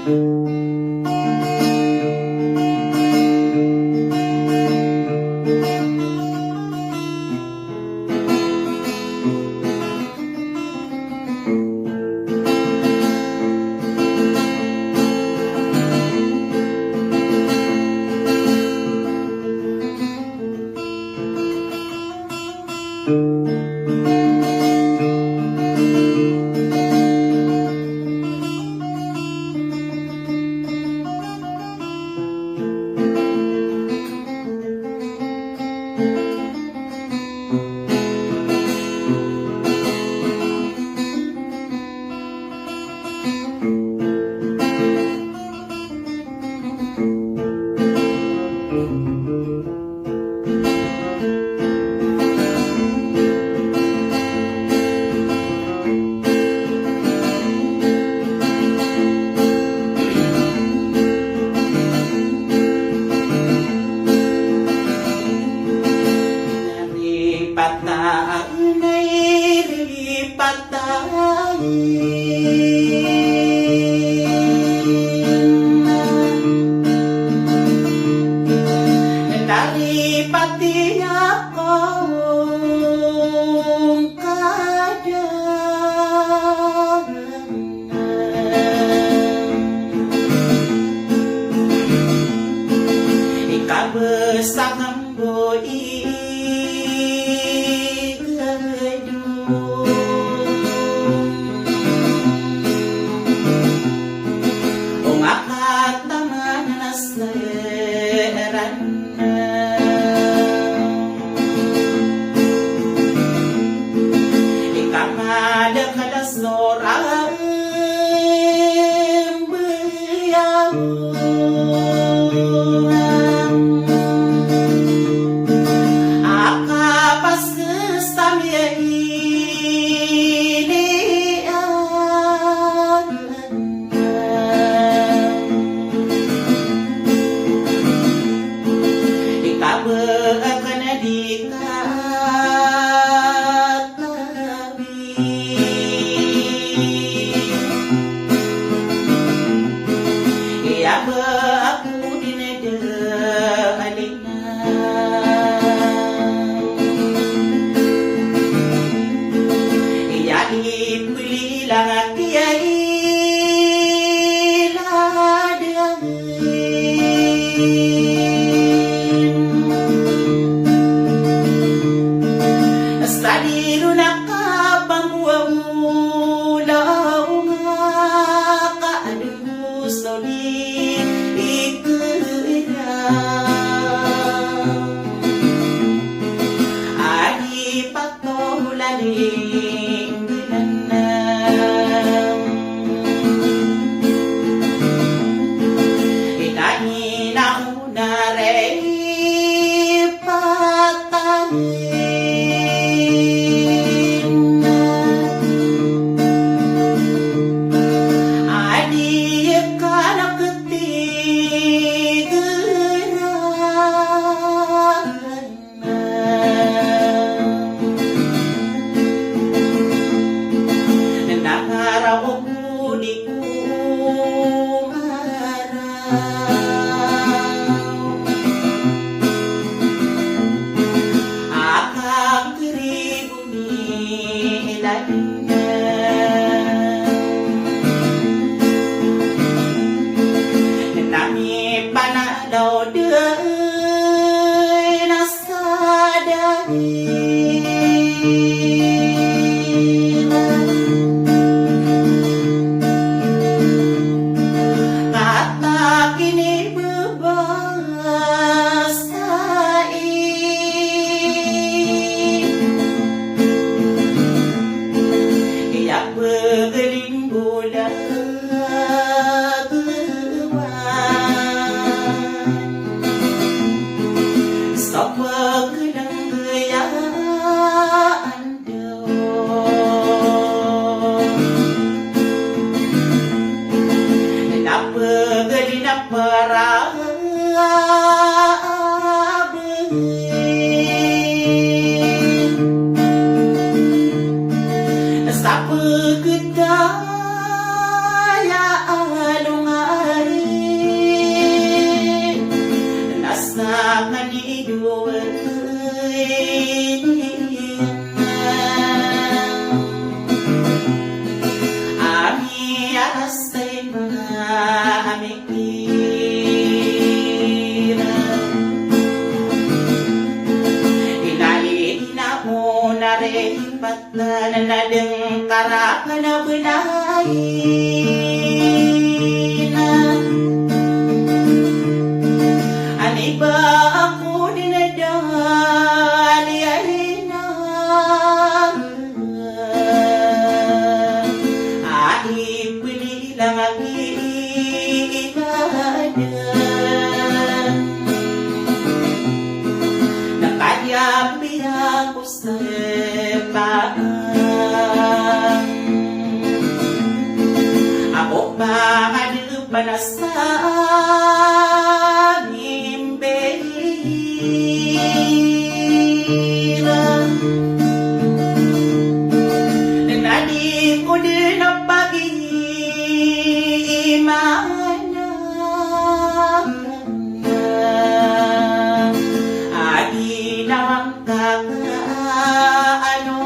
Dari patinya kong kadang ika besar ngamboi Seorang beliau akapas kestamia ini ikabe akan aku dinedalina iya dipilih lang kiai ladang stadi runaka bangguang ulau ngaka aduh soli adi patolaling nanam inani naunare patangin adi kana nami panadaw deui nasadari kata kini bebasai ia begeling bola Sapa gelang gayaan Napa gelina paraben Sapa gedaya alungan ka na ani ba ako dinadali ay na pili lang ang iiladan nakayapi ako sa paan ako pa panasan imbera nadi ko din ang pag-iimanan adi naman kakaano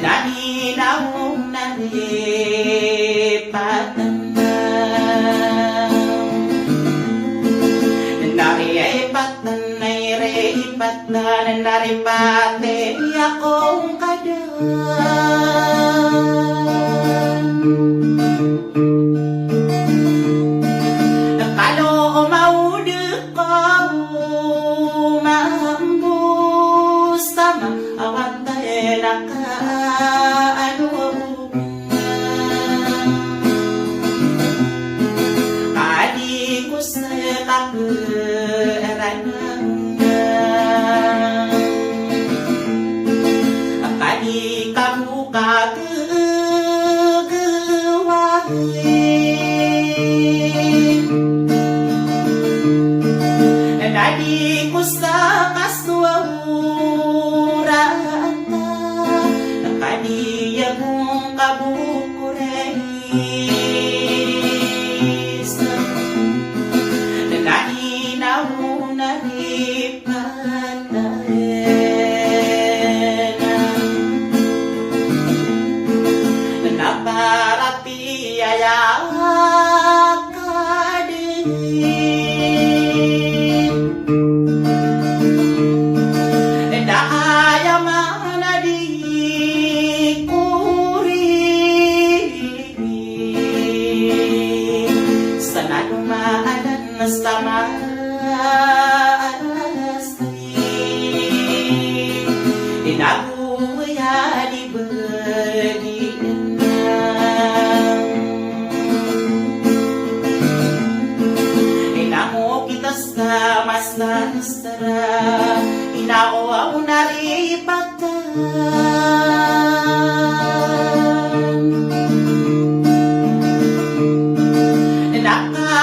nani na mong naripatan naripatan naripate akong kadan nakalo maudek ko maambus tama awan tayo nakaano kadi ko sa kakeranan kadi kamu kagagawain nadi ko sa kaswauran nakadiya mong kabukureis nadi na mo naripatan naparati ayakadin naayama na di kuri sana lumaanan na samastay inaguya di berdin mas nasara inaaw naripatan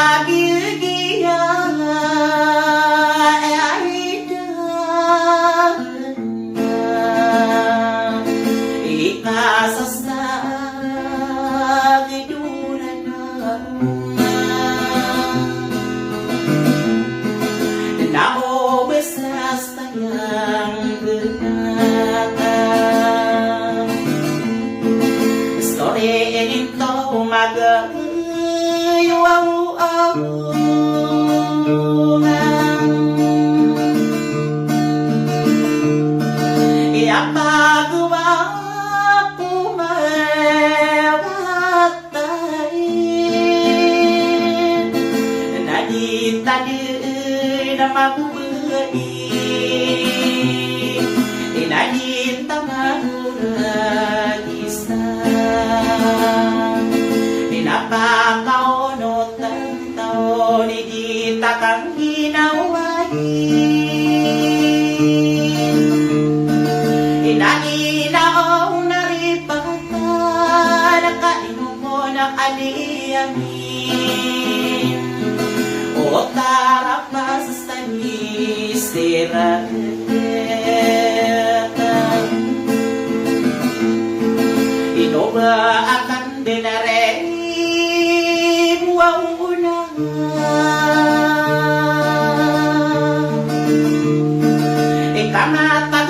nakagigiya ay dan ikasasag idulan nao besas tayang genatan story into magayaw iapagawa ko mawatay naditadi na mabuhay inadita maguragisa inapakaonot ng taon idita kang ginawain inainaw naripatan nakaino mo ng aliyamin o tarapas sa mistera inoba akan denare buang unang ikamata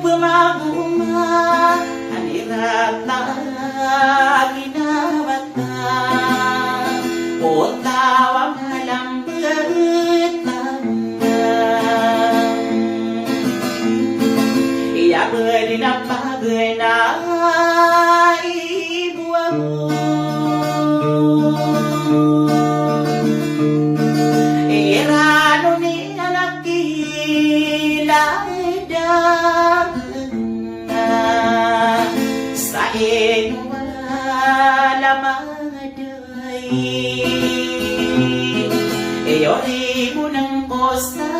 pemaguma anirata ginawata o tawa malambet ibuang irano ni alakilaidan sa inyong malamaday Eyori mo ng kosa